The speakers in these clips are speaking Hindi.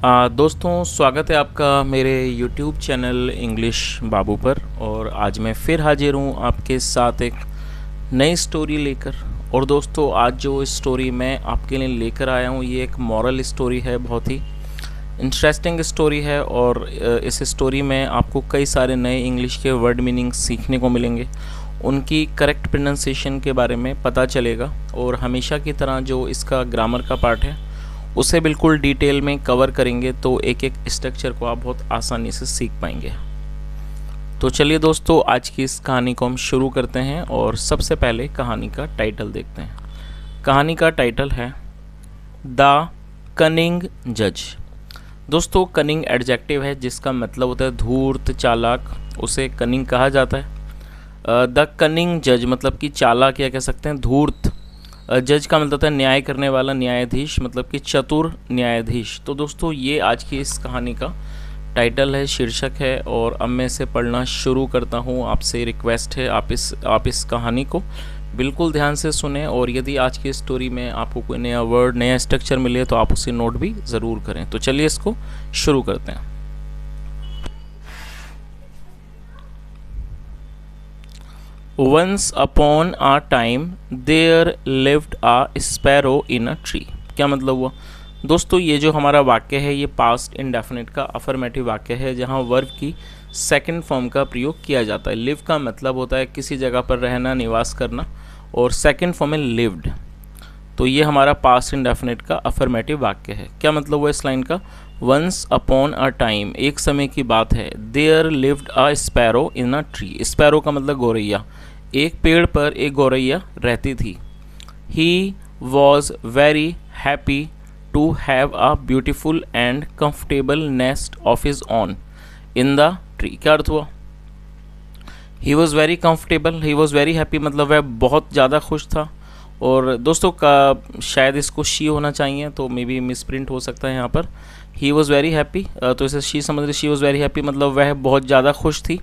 दोस्तों स्वागत है आपका मेरे YouTube चैनल इंग्लिश बाबू पर। और आज मैं फिर हाजिर हूँ आपके साथ एक नई स्टोरी लेकर। और दोस्तों आज जो स्टोरी मैं आपके लिए लेकर आया हूँ ये एक मॉरल स्टोरी है, बहुत ही इंटरेस्टिंग स्टोरी है। और इस स्टोरी में आपको कई सारे नए इंग्लिश के वर्ड मीनिंग सीखने को मिलेंगे, उनकी करेक्ट प्रोनाउंसिएशन के बारे में पता चलेगा। और हमेशा की तरह जो इसका ग्रामर का पार्ट है उसे बिल्कुल डिटेल में कवर करेंगे, तो एक एक स्ट्रक्चर को आप बहुत आसानी से सीख पाएंगे। तो चलिए दोस्तों आज की इस कहानी को हम शुरू करते हैं। और सबसे पहले कहानी का टाइटल देखते हैं। कहानी का टाइटल है द कनिंग जज। दोस्तों कनिंग एडजेक्टिव है जिसका मतलब होता है धूर्त, चालाक, उसे कनिंग कहा जाता है। द कनिंग जज मतलब कि चालाक या कह सकते हैं धूर्त। जज का मतलब है न्याय करने वाला, न्यायाधीश, मतलब कि चतुर न्यायाधीश। तो दोस्तों ये आज की इस कहानी का टाइटल है, शीर्षक है। और अब मैं इसे पढ़ना शुरू करता हूँ। आपसे रिक्वेस्ट है आप इस कहानी को बिल्कुल ध्यान से सुने। और यदि आज की स्टोरी में आपको कोई नया वर्ड, नया स्ट्रक्चर मिले तो आप उसे नोट भी ज़रूर करें। तो चलिए इसको शुरू करते हैं। Once upon a time there lived a sparrow in a tree। क्या मतलब हुआ दोस्तों? ये जो हमारा वाक्य है ये पास्ट इंडेफिनिट का अफर्मेटिव वाक्य है जहाँ वर्ब की सेकंड फॉर्म का प्रयोग किया जाता है। लिव का मतलब होता है किसी जगह पर रहना, निवास करना, और सेकंड फॉर्म है लिव्ड। तो ये हमारा पास्ट इंडेफिनिट का अफर्मेटिव वाक्य है। क्या मतलब हुआ इस लाइन का? वंस अपॉन अ टाइम, एक समय की बात है। There lived a sparrow in a tree. Sparrow का मतलब गौरैया। एक पेड़ पर एक गौरैया रहती थी। He was very happy to have a beautiful and comfortable nest of his own in the tree. क्या अर्थ हुआ? He was very comfortable, he was very happy मतलब वह बहुत ज़्यादा खुश था। और दोस्तों का शायद इसको शी होना चाहिए, तो मे बी मिसप्रिंट हो सकता है यहाँ पर। ही वॉज वेरी हैप्पी, तो इसे शी समझ रहे। शी वॉज वेरी हैप्पी मतलब वह बहुत ज़्यादा खुश थी।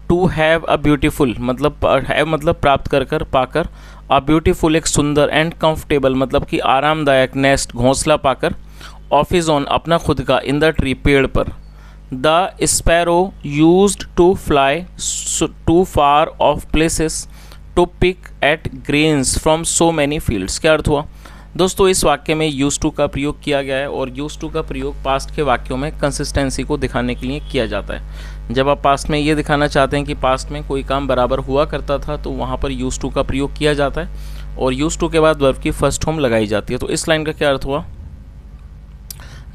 टू हैव अ ब्यूटीफुल मतलब हैव मतलब प्राप्त कर पाकर, अ ब्यूटीफुल एक सुंदर, एंड कंफर्टेबल मतलब कि आरामदायक, नेस्ट घोंसला पाकर, ऑफ हिज ओन अपना खुद का, इन द ट्री पेड़ पर। The sparrow used to fly to far off places to pick at grains from so many fields. क्या अर्थ हुआ दोस्तों? इस वाक्य में यूज टू का प्रयोग किया गया है। और यूज टू का प्रयोग पास्ट के वाक्यों में कंसिस्टेंसी को दिखाने के लिए किया जाता है। जब आप पास्ट में ये दिखाना चाहते हैं कि पास्ट में कोई काम बराबर हुआ करता था तो वहाँ पर यूज टू का प्रयोग किया जाता है। और यूज टू के बाद वर्ब की फर्स्ट फॉर्म लगाई जाती है। तो इस लाइन का क्या अर्थ हुआ?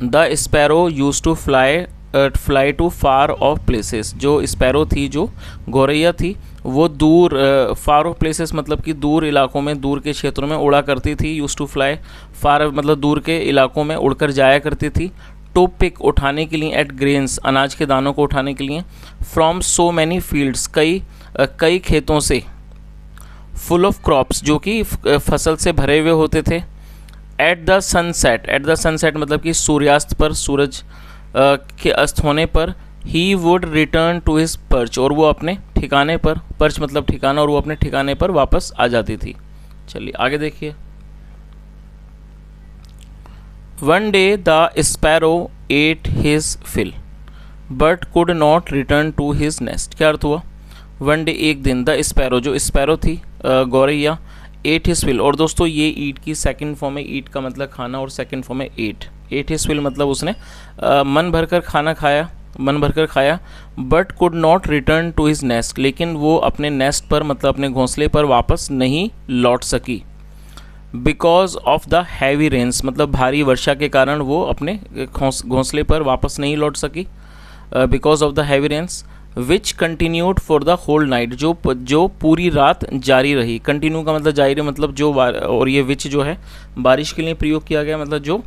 The sparrow use to fly to far off places. जो स्पैरो थी, जो गौरैया थी, वो दूर, फार ऑफ प्लेसेस मतलब कि दूर इलाकों में, दूर के क्षेत्रों में उड़ा करती थी। यूज टू फ्लाई, फार मतलब दूर के इलाकों में उड़कर जाया करती थी। टू पिक उठाने के लिए, एट ग्रेन्स अनाज के दानों को उठाने के लिए, फ्रॉम सो मैनी फील्ड्स कई खेतों से, फुल ऑफ क्रॉप्स जो कि फसल से भरे हुए होते थे। एट द सनसेट मतलब कि सूर्यास्त पर, सूरज के अस्त होने पर, he would return to his perch, और वो अपने ठिकाने पर, पर्च मतलब ठिकाना, और वो अपने ठिकाने पर वापस आ जाती थी। चलिए आगे देखिए। One day the sparrow ate his fill but could not return to his nest. क्या अर्थ हुआ? वन डे एक दिन, द स्पैरो जो स्पैरो थी गौरैया, एट हिज फिल। और दोस्तों ये ईट की सेकंड फॉर्म है। ईट का मतलब खाना और सेकंड फॉर्म है एट। एट हिज फिल मतलब उसने मन भरकर खाना खाया, मन भरकर खाया। But could not return to his nest, लेकिन वो अपने नेस्ट पर मतलब अपने घोंसले पर वापस नहीं लौट सकी। Because of the heavy rains मतलब भारी वर्षा के कारण वो अपने घोंसले पर वापस नहीं लौट सकी। Because of the heavy rains which continued for the whole night, जो पूरी रात जारी रही। कंटिन्यू का मतलब जारी मतलब जो, और ये विच जो है बारिश के लिए प्रयोग किया गया, मतलब जो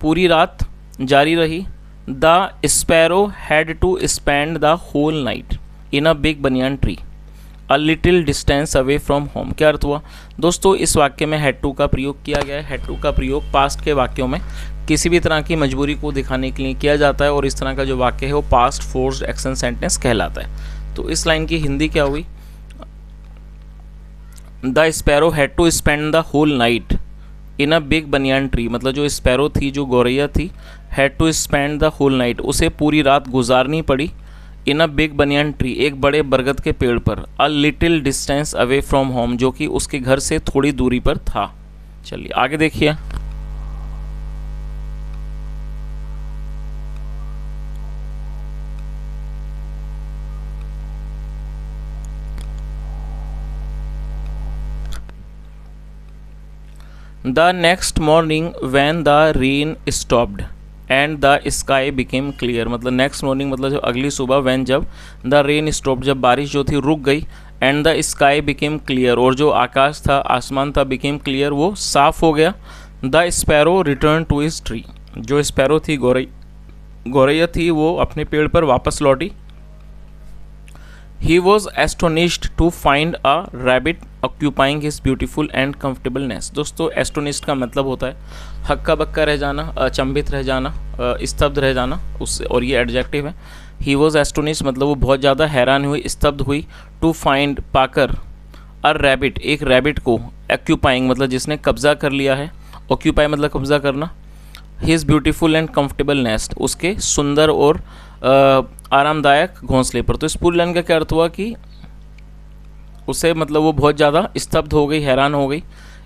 पूरी रात जारी रही। The sparrow had to spend the whole night in a big banyan tree a little distance away from home. क्या अर्थ हुआ दोस्तों? इस वाक्य में हैड टू का प्रयोग किया गया है। हैड टू का प्रयोग पास्ट के वाक्यों में किसी भी तरह की मजबूरी को दिखाने के लिए किया जाता है। और इस तरह का जो वाक्य है वो पास्ट फोर्स्ड एक्शन सेंटेंस कहलाता है। तो इस लाइन की हिंदी क्या हुई? The sparrow had to spend the whole night in a big banyan tree, मतलब जो स्पैरो थी, जो गौरैया थी, had to spend the whole night, उसे पूरी रात गुजारनी पड़ी, इन अ बिग बनियान ट्री, एक बड़े बरगद के पेड़ पर, अ little distance away from home, जो कि उसके घर से थोड़ी दूरी पर था। चलिए आगे देखिए। The next morning when the rain stopped and the sky became clear, मतलब नेक्स्ट मॉर्निंग मतलब जो अगली सुबह, वैन जब, द रेन स्टॉप्ड जब बारिश जो थी रुक गई, and the sky became clear और जो आकाश था, आसमान था, बिकेम क्लियर वो साफ हो गया, the sparrow return to his tree, जो स्पैरो थी, गौरैया थी, वो अपने पेड़ पर वापस लौटी। He was astonished to find a rabbit occupying his beautiful and comfortable nest। दोस्तों astonished का मतलब होता है हक्का बक्का रह जाना, अचंभित रह जाना, स्तब्ध रह जाना, उससे, और ये एडजेक्टिव है। He was astonished मतलब वो बहुत ज़्यादा हैरान हुई, स्तब्ध हुई, to find पाकर, a rabbit एक रैबिट को, occupying मतलब जिसने कब्जा कर लिया है, occupy मतलब कब्जा करना, his beautiful and comfortable nest उसके सुंदर और आरामदायक घोंसले पर। तो इस पूरी लाइन का क्या अर्थ हुआ कि उसे मतलब वो बहुत ज़्यादा स्तब्ध हो गई, हैरान हो गई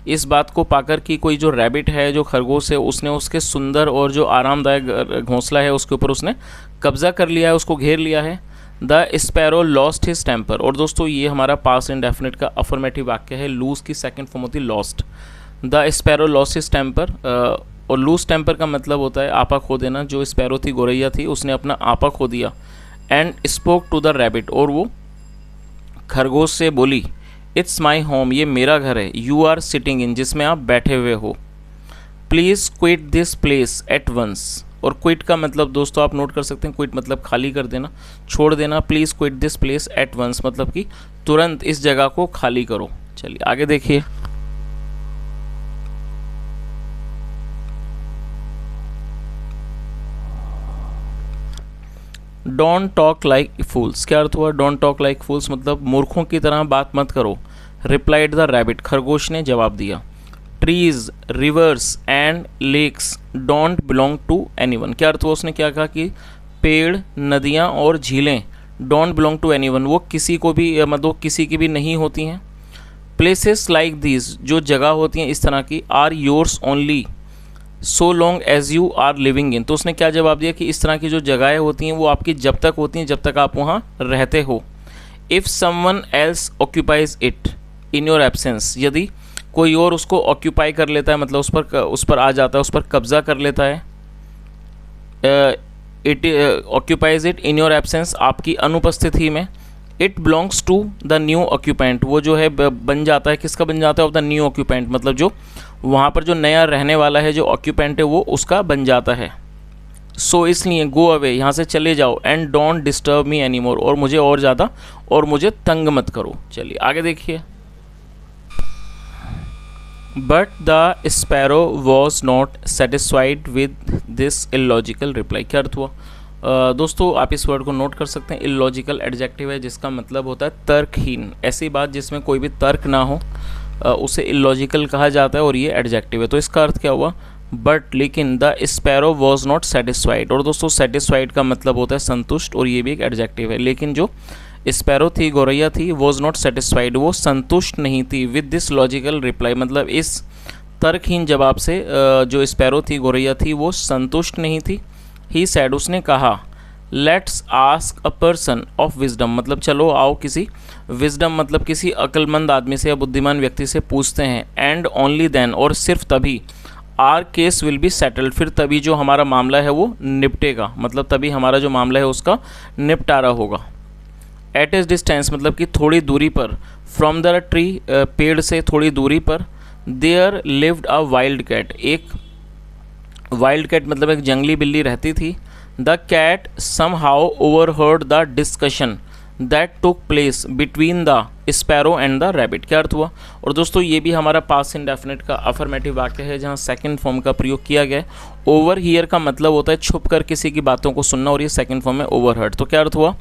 इस बात को पाकर कि कोई जो रैबिट है, जो खरगोश है, उसने उसके सुंदर और जो आरामदायक घोंसला है उसके ऊपर उसने कब्जा कर लिया है, उसको घेर लिया है। The sparrow lost his temper, और दोस्तों ये हमारा पास्ट इंडेफिनिट का अफर्मेटिव वाक्य है। लूज की सेकंड फॉर्म होती है lost. The sparrow lost his temper, और लूज टेम्पर का मतलब होता है आपा खो देना। जो स्पैरो थी, गौरैया थी, उसने अपना आपा खो दिया। And spoke to the rabbit, और वो खरगोश से बोली, इट्स माई होम, ये मेरा घर है, यू आर सिटिंग इन, जिसमें आप बैठे हुए हो, please quit this place at once. और क्विट का मतलब दोस्तों आप नोट कर सकते हैं, क्विट मतलब खाली कर देना, छोड़ देना। Please quit this place at once मतलब कि तुरंत इस जगह को खाली करो। चलिए आगे देखिए। डोंट टॉक लाइक फूल्स, क्या अर्थ हुआ? डोंट टॉक लाइक फूल्स मतलब मूर्खों की तरह बात मत करो। रिप्लाइड द रैबिट, खरगोश ने जवाब दिया। Trees, rivers and lakes don't belong to anyone, क्या अर्थ हुआ? उसने क्या कहा कि पेड़, नदियाँ और झीलें डोंट बिलोंग टू एनीवन, वो किसी को भी मतलब किसी की भी नहीं होती हैं। प्लेसेस लाइक दीज, जो जगह होती हैं इस तरह की, are yours only so long as you are living in. तो उसने क्या जवाब दिया कि इस तरह की जो जगहें होती हैं वो आपकी जब तक होती हैं जब तक आप वहाँ रहते हो। If someone else occupies it in your absence, यदि कोई और उसको ऑक्यूपाई कर लेता है मतलब उस पर आ जाता है, उस पर कब्जा कर लेता है, it occupies it in your absence, आपकी अनुपस्थिति में। It belongs to the new occupant, वो जो है बन जाता है, किसका बन जाता है? ऑफ द न्यू ऑक्यूपेंट, मतलब जो वहाँ पर जो नया रहने वाला है, जो ऑक्यूपेंट है, वो उसका बन जाता है। सो इसलिए गो अवे, यहाँ से चले जाओ, and don't disturb me any more, और मुझे और ज़्यादा और मुझे तंग मत करो। चलिए आगे देखिए। But the sparrow was not satisfied with this illogical reply, क्या अर्थ हुआ? दोस्तों आप इस वर्ड को नोट कर सकते हैं, इलॉजिकल एडजेक्टिव है जिसका मतलब होता है तर्कहीन। ऐसी बात जिसमें कोई भी तर्क ना हो उसे इलॉजिकल कहा जाता है, और ये एडजेक्टिव है। तो इसका अर्थ क्या हुआ? बट, लेकिन the sparrow was not satisfied, और दोस्तों सेटिस्फाइड का मतलब होता है संतुष्ट, और ये भी एक एडजेक्टिव है। लेकिन जो स्पैरो थी, गौरैया थी, वॉज नॉट सेटिस्फाइड, वो संतुष्ट नहीं थी विद दिस लॉजिकल रिप्लाई, मतलब इस तर्कहीन जवाब से जो स्पैरो थी, गौरैया थी, वो संतुष्ट नहीं थी। ही सैड, उसने कहा, let's ask a person of wisdom, मतलब चलो आओ किसी विजडम मतलब किसी अक्लमंद आदमी से या बुद्धिमान व्यक्ति से पूछते हैं। एंड ओनली देन, और सिर्फ तभी, our case will be settled, फिर तभी जो हमारा मामला है वो निपटेगा, मतलब तभी हमारा जो मामला है उसका निपटारा होगा। एट इज डिस्टेंस मतलब कि थोड़ी दूरी पर, फ्रॉम द ट्री पेड़ से थोड़ी दूरी पर, there lived a wild cat, एक वाइल्ड कैट मतलब एक जंगली बिल्ली रहती थी। The cat somehow overheard the discussion that took place between the sparrow and the rabbit. क्या अर्थ हुआ? और दोस्तों ये भी हमारा पास्ट इंडेफिनिट का अफर्मेटिव वाक्य है जहाँ सेकंड फॉर्म का प्रयोग किया गया है। ओवर हियर का मतलब होता है छुप कर किसी की बातों को सुनना, और ये सेकंड फॉर्म में ओवरहर्ड। तो क्या अर्थ हुआ?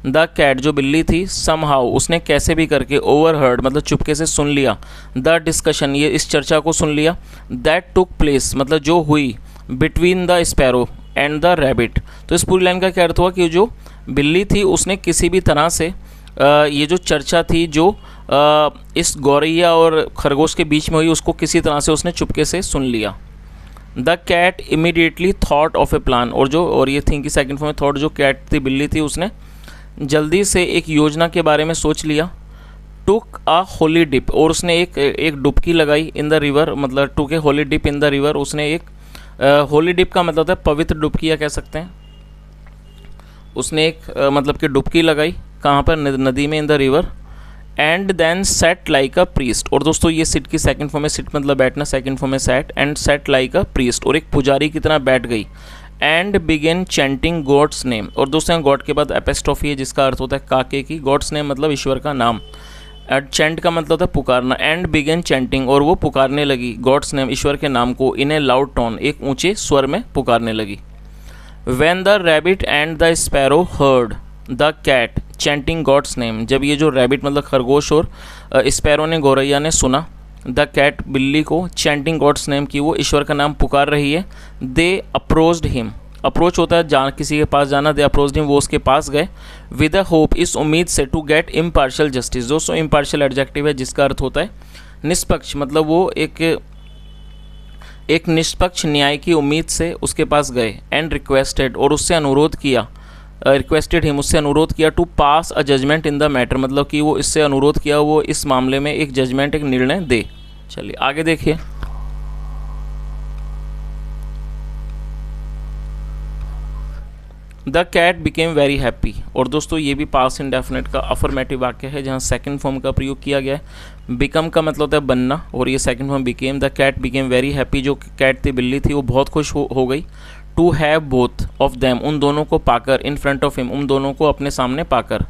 द कैट जो बिल्ली थी, समहाउ उसने कैसे भी करके, ओवरहर्ड मतलब चुपके से सुन लिया, द डिस्कशन ये इस चर्चा को सुन लिया, दैट टुक प्लेस मतलब जो हुई, between the sparrow and the rabbit. तो इस पूरी लाइन का क्या अर्थ हुआ कि जो बिल्ली थी उसने किसी भी तरह से ये जो चर्चा थी जो इस गौरैया और खरगोश के बीच में हुई उसको किसी तरह से उसने चुपके से सुन लिया। The cat immediately thought of a plan, और ये थिंक की सेकंड फॉर्म में थॉट, जो कैट थी बिल्ली थी उसने जल्दी से एक योजना के बारे में सोच लिया। टुक अ होली डिप, और उसने एक डुबकी लगाई इन द रिवर, मतलब took a holy dip in the river, उसने एक होली डिप का मतलब होता है पवित्र डुबकी या कह सकते हैं। उसने एक मतलब कि डुबकी लगाई कहाँ पर? नदी में, in the river. And then sat like a priest, और दोस्तों ये सिट की सेकंड फॉर्म में, सिट मतलब बैठना, सेकंड फॉर्म में sat, and sat like a priest, और एक पुजारी की तरह बैठ गई। And began chanting god's name, और दोस्तों गॉड के बाद एपेस्ट्रॉफी है जिसका अर्थ होता है काके की, गॉड्स नेम मतलब ईश्वर का नाम, चैंट का मतलब होता है पुकारना। एंड बिगेन चैंटिंग, और वो पुकारने लगी गॉड्स नेम ईश्वर के नाम को, इन ए लाउड टोन एक ऊंचे स्वर में पुकारने लगी। When the rabbit and the sparrow heard the cat chanting God's name, जब ये जो रैबिट मतलब खरगोश और स्पैरो ने, गौरैया ने सुना द कैट बिल्ली को चैंटिंग गॉड्स नेम की वो ईश्वर का नाम पुकार रही है, दे अप्रोच्ड हिम, अप्रोच होता है किसी के पास जाना, दे अप्रोच्ड हिम वो उसके पास गए, विद अ होप इस उम्मीद से, टू गेट इम्पार्शियल जस्टिस। दोस्तों इम्पार्शियल एडजेक्टिव है जिसका अर्थ होता है निष्पक्ष, मतलब वो एक निष्पक्ष न्याय की उम्मीद से उसके पास गए। एंड रिक्वेस्टेड, और उससे अनुरोध किया, रिक्वेस्टेड हिम उससे अनुरोध किया, to pass a judgement in the matter, मतलब कि वो इससे अनुरोध किया वो इस मामले में एक जजमेंट, एक निर्णय दे। चलिए आगे देखिए। The cat became very happy, और दोस्तों ये भी पास्ट इंडेफिनिट का अफर्मेटिव वाक्य है जहाँ सेकंड फॉर्म का प्रयोग किया गया है। बिकम का मतलब होता है बनना, और ये second form became. The cat became very happy, जो कैट थी बिल्ली थी वो बहुत खुश हो गई। To have both of them, उन दोनों को पाकर, इन फ्रंट ऑफ हिम उन दोनों को अपने सामने पाकर।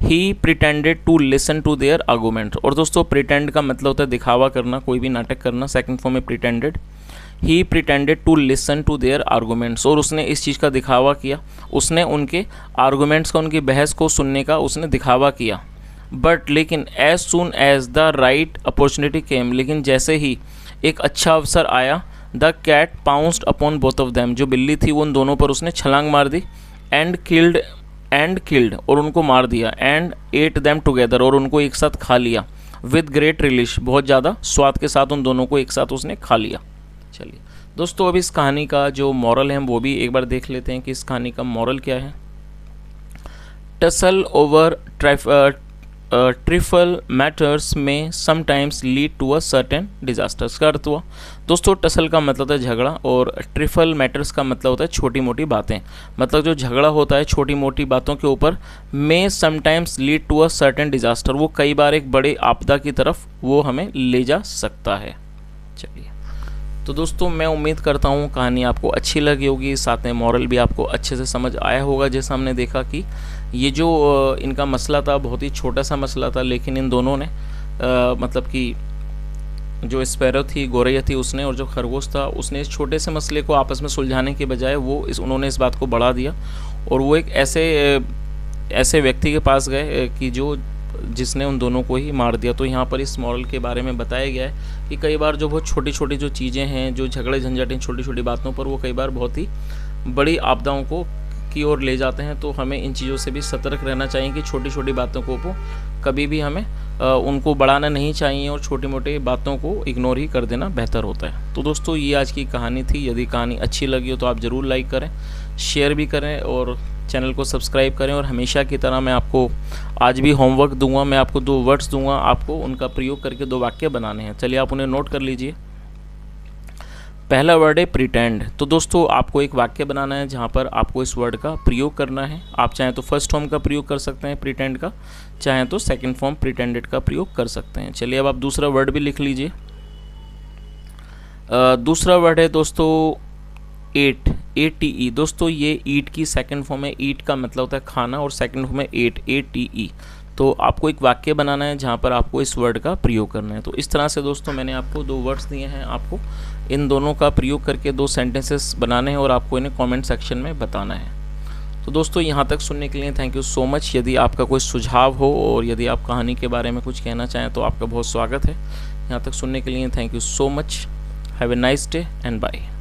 He pretended to listen to their argument, और दोस्तों प्रिटेंड का मतलब होता है दिखावा करना, कोई भी नाटक करना, सेकंड फॉर्म में pretended. He pretended to listen to their arguments, और उसने इस चीज़ का दिखावा किया, उसने उनके आर्गूमेंट्स का, उनकी बहस को सुनने का उसने दिखावा किया। बट लेकिन as soon as the right opportunity came, लेकिन जैसे ही एक अच्छा अवसर आया, the cat pounced upon both of them, जो बिल्ली थी वो उन दोनों पर उसने छलांग मार दी। एंड किल्ड, और उनको मार दिया। एंड एट देम टुगेदर, और उनको एक साथ खा लिया। विद ग्रेट रिलिश, बहुत ज़्यादा स्वाद के साथ उन दोनों को एक साथ उसने खा लिया। चलिए दोस्तों अब इस कहानी का जो मॉरल है वो भी एक बार देख लेते हैं कि इस कहानी का मॉरल क्या है। टसल ओवर ट्रिफल मैटर्स में sometimes lead to a certain disasters. का अर्थ हुआ दोस्तों टसल का मतलब होता है झगड़ा, और ट्रिफल मैटर्स का मतलब होता है छोटी मोटी बातें, मतलब जो झगड़ा होता है छोटी मोटी बातों के ऊपर, में sometimes lead to a certain disaster, वो कई बार एक बड़े आपदा की तरफ वो हमें ले जा सकता है। चलिए तो दोस्तों मैं उम्मीद करता हूँ कहानी आपको अच्छी लगी होगी, साथ में मॉरल भी आपको अच्छे से समझ आया होगा। जैसा हमने देखा कि ये जो इनका मसला था बहुत ही छोटा सा मसला था, लेकिन इन दोनों ने मतलब कि जो स्पैरो थी, गौरैया थी उसने, और जो खरगोश था उसने इस छोटे से मसले को आपस में सुलझाने के बजाय उन्होंने इस बात को बढ़ा दिया, और वो एक ऐसे व्यक्ति के पास गए कि जिसने उन दोनों को ही मार दिया। तो यहाँ पर इस मॉरल के बारे में बताया गया है कि कई बार जो बहुत छोटी छोटी जो चीज़ें हैं, जो झगड़े झंझटें छोटी छोटी बातों पर, वो कई बार बहुत ही बड़ी आपदाओं की ओर ले जाते हैं। तो हमें इन चीज़ों से भी सतर्क रहना चाहिए कि छोटी छोटी बातों को कभी भी हमें उनको बढ़ाना नहीं चाहिए, और छोटी मोटी बातों को इग्नोर ही कर देना बेहतर होता है। तो दोस्तों ये आज की कहानी थी। यदि कहानी अच्छी लगी हो तो आप ज़रूर लाइक करें, शेयर भी करें, और चैनल को सब्सक्राइब करें। और हमेशा की तरह मैं आपको आज भी होमवर्क दूंगा, मैं आपको 2 वर्ड्स दूंगा, आपको उनका प्रयोग करके 2 वाक्य बनाने हैं। चलिए आप उन्हें नोट कर लीजिए। पहला वर्ड है प्रिटेंड। तो दोस्तों आपको एक वाक्य बनाना है जहाँ पर आपको इस वर्ड का प्रयोग करना है। आप चाहें तो फर्स्ट फॉर्म का प्रयोग कर सकते हैं प्रिटेंड का, चाहें तो सेकंड फॉर्म प्रिटेंडेड का प्रयोग कर सकते हैं। चलिए अब आप दूसरा वर्ड भी लिख लीजिए। दूसरा वर्ड है दोस्तों एट। ATE दोस्तों, ये ईट की सेकंड फॉर्म है। ईट का मतलब होता है खाना और सेकंड फॉर्म है एट, ATE। तो आपको एक वाक्य बनाना है जहाँ पर आपको इस वर्ड का प्रयोग करना है। तो इस तरह से दोस्तों मैंने आपको 2 वर्ड्स दिए हैं, आपको इन दोनों का प्रयोग करके 2 सेंटेंसेस बनाने हैं और आपको इन्हें कमेंट सेक्शन में बताना है। तो दोस्तों यहाँ तक सुनने के लिए थैंक यू सो मच। यदि आपका कोई सुझाव हो और यदि आप कहानी के बारे में कुछ कहना चाहें तो आपका बहुत स्वागत है। यहाँ तक सुनने के लिए thank you so much. Have a nice day and bye.